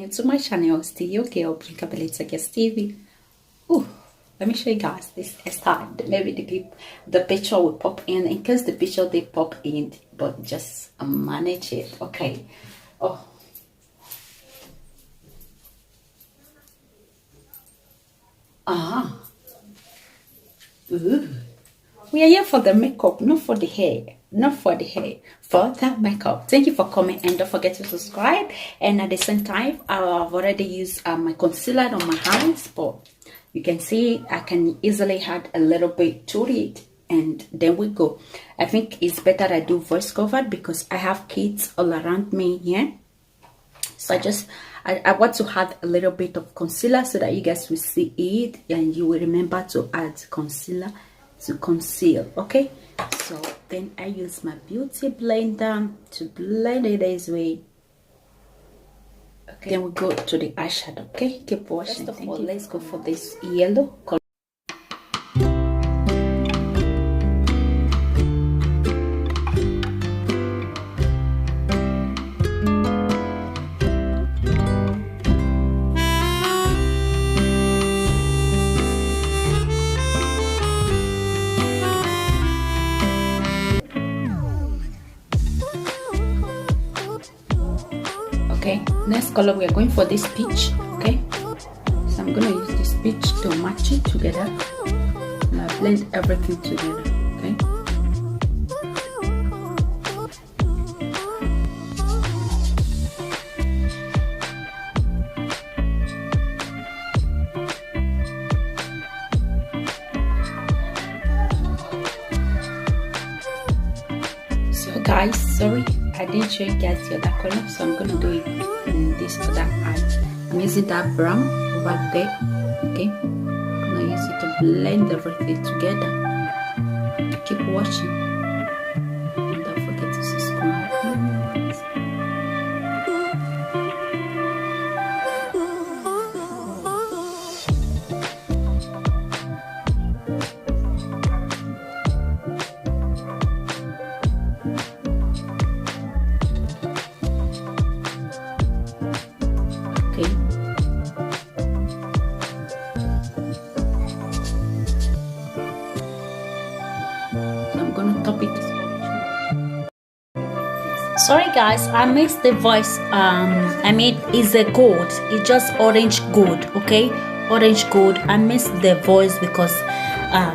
new to my channel, still your girl Pinkability TV. Ooh, let me show you guys this hairstyle. Maybe the picture will pop in case the picture they pop in, but just manage it. Okay. Oh, ooh. We are here for the makeup, not for the hair. Not for the hair, for the makeup. Thank you for coming, and don't forget to subscribe. And at the same time, I've already used my concealer on my hands, but you can see I can easily add a little bit to it, and then we go. I think it's better I do voice covered because I have kids all around me here. So I want to add a little bit of concealer so that you guys will see it and you will remember to add concealer to conceal. Okay, so then I use my beauty blender to blend it this way. Okay, then we go to the eyeshadow. Okay, keep watching. First of all, let's go for this yellow color. Okay, next color we are going for this peach. Okay, so I'm gonna use this peach to match it together, and I blend everything together. Okay, so guys, sorry I didn't show you guys the other color, so I'm gonna do it in this other eye. I'm using that brown over there. Okay, I'm gonna use it to blend everything together. Keep watching, and don't forget to subscribe. Sorry guys, I missed the voice. I made is a gold. It's just orange gold. Okay, orange gold. I missed the voice because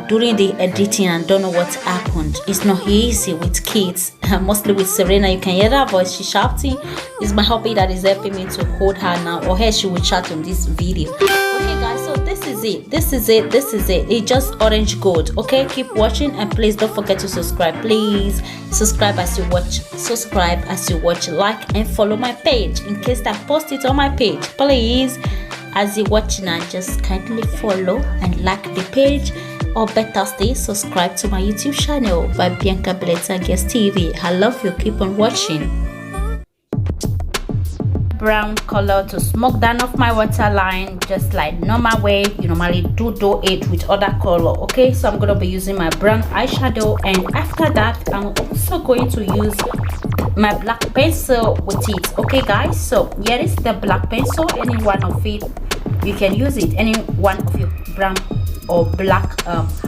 during the editing I don't know what happened. It's not easy with kids. Mostly with Serena, you can hear that voice. She's shouting. It's my hubby that is helping me to hold her now, or else she will chat on this video. Okay guys, so this is it. It's just orange gold. Okay, keep watching, and please don't forget to subscribe. Please subscribe as you watch, like and follow my page in case I post it on my page. Please, as you're watching, and just kindly follow and like the page, or better stay subscribed to my YouTube channel by Pinkability TV. I love you. Keep on watching. Brown color to smoke down off my waterline, just like normal way you normally do it with other color. Okay, so I'm gonna be using my brown eyeshadow, and after that I'm also going to use my black pencil with it. Okay guys, so here is the black pencil. Any one of it you can use it, any one of your brown or black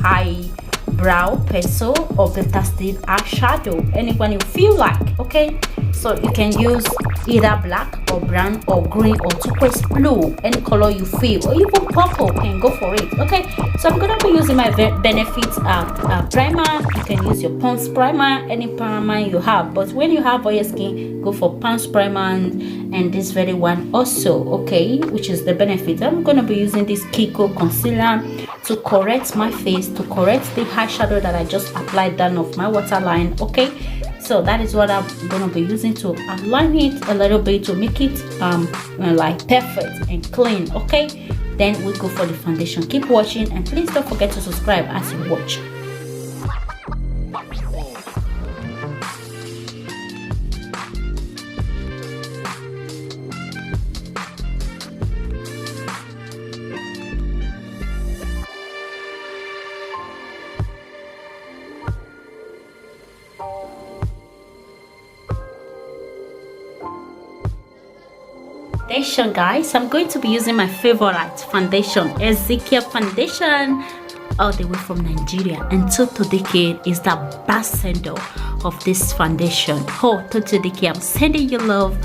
eyebrow pencil or better still eyeshadow, anyone you feel like. Okay, so you can use either black or brown or green or turquoise blue, any color you feel, or even purple, can go for it. Okay, so I'm gonna be using my Benefit primer. You can use your Pond's primer, any primer you have, but when you have oil skin, go for Pond's primer and this very one also. Okay, which is the Benefit. I'm gonna be using this Kiko concealer to correct my face, to correct the eyeshadow that I just applied down off my waterline. Okay, so that is what I'm gonna be using to align it a little bit to make it like perfect and clean. Okay, then we go for the foundation. Keep watching, and please don't forget to subscribe as you watch. foundation, guys. I'm going to be using my favorite foundation, Ezekiel foundation, all the way from Nigeria. And Toto Dike is the ambassador of this foundation. Oh, Toto Dike, I'm sending you love,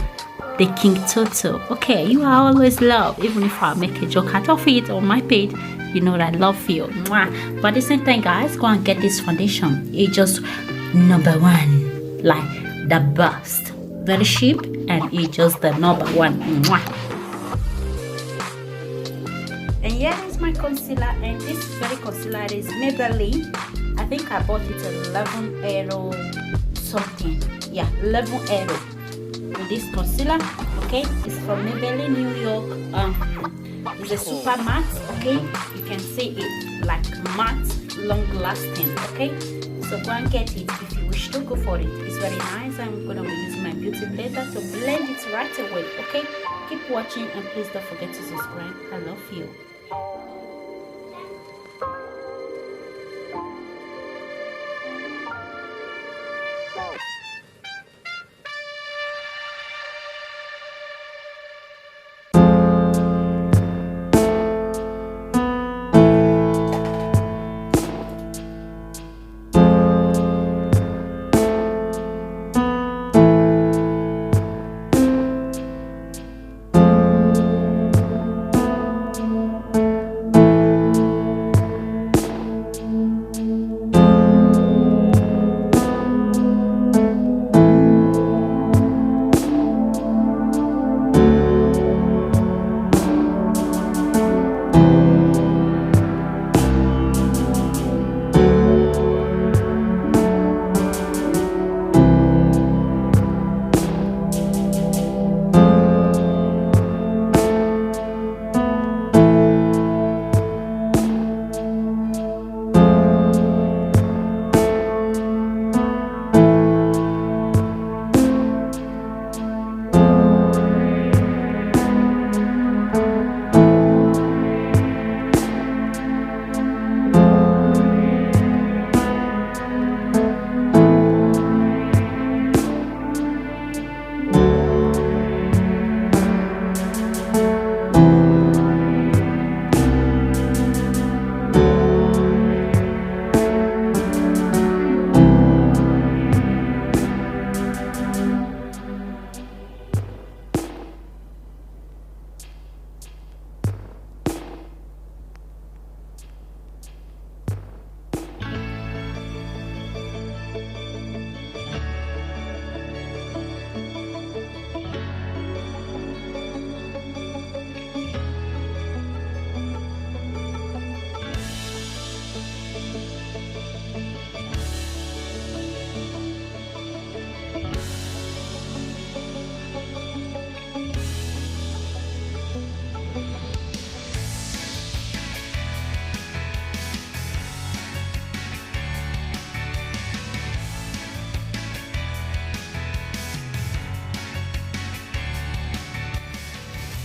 the King Toto. Okay, you are always loved, even if I make a joke out of it on my page. You know that I love you. Mwah. But at the same time, guys, go and get this foundation. It's just #1, like the best. Very cheap, and it's just the #1. Mwah. And here is my concealer, and this very concealer is Maybelline. I think I bought it at 11 euro something. Yeah, 11 euro with this concealer. Okay, it's from Maybelline, New York. It's a super matte. Okay, you can see it like matte, long lasting. Okay, so go and get it if you wish to go for it. It's very nice. I'm gonna be using my beauty blender to blend it right away. Okay, keep watching, and please don't forget to subscribe. I love you.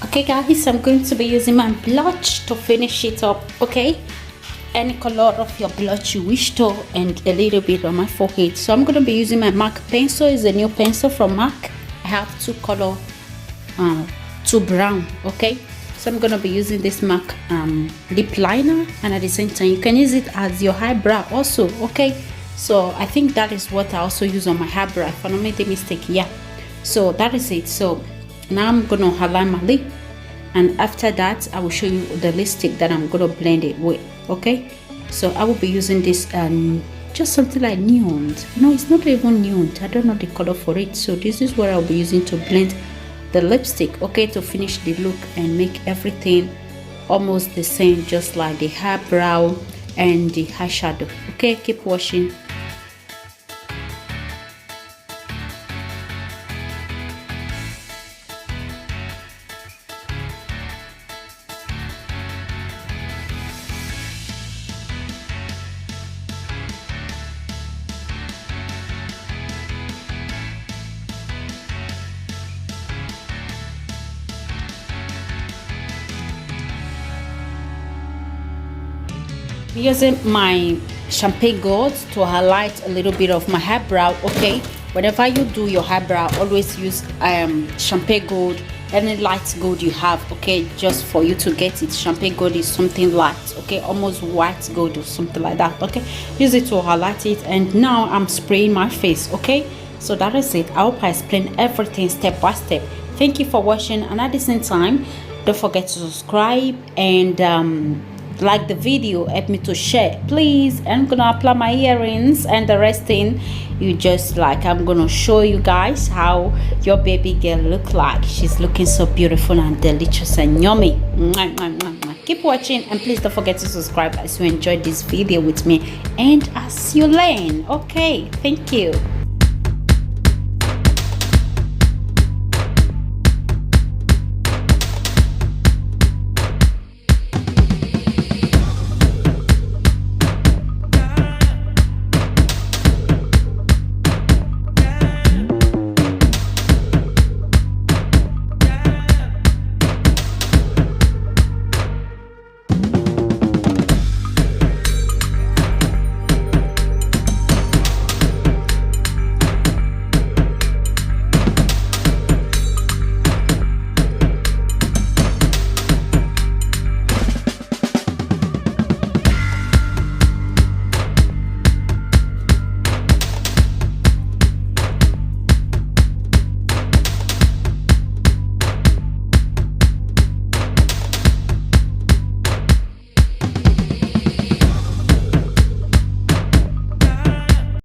Okay guys, I'm going to be using my blush to finish it up. Okay, any color of your blush you wish to, and a little bit on my forehead. So I'm going to be using my MAC pencil. It's a new pencil from MAC. I have two color, two brown. Okay, so I'm going to be using this MAC lip liner, and at the same time you can use it as your eyebrow also. Okay, so I think that is what I also use on my eyebrow if I don't make a mistake. Yeah, so that is it. So now I'm gonna align my lip, and after that I will show you the lipstick that I'm gonna blend it with. Okay, so I will be using this just something like neon. No, it's not even neon. I don't know the color for it. So this is what I'll be using to blend the lipstick. Okay, to finish the look and make everything almost the same, just like the eyebrow and the eyeshadow. Okay, keep watching. Using my champagne gold to highlight a little bit of my eyebrow. Okay, whenever you do your eyebrow, always use champagne gold any light gold you have, okay, just for you to get it. Champagne gold is something light, okay, almost white gold or something like that, okay. Use it to highlight it. And now I'm spraying my face, okay. So that is it. I hope I explained everything step by step. Thank you for watching, and at the same time, don't forget to subscribe and like the video, help me to share, please. I'm gonna apply my earrings, and the rest thing you just like, I'm gonna show you guys how your baby girl look like. She's looking so beautiful and delicious and yummy. Mwah, mwah, mwah, mwah. Keep watching, and please don't forget to subscribe as you enjoyed this video with me and as you learn. Okay, thank you.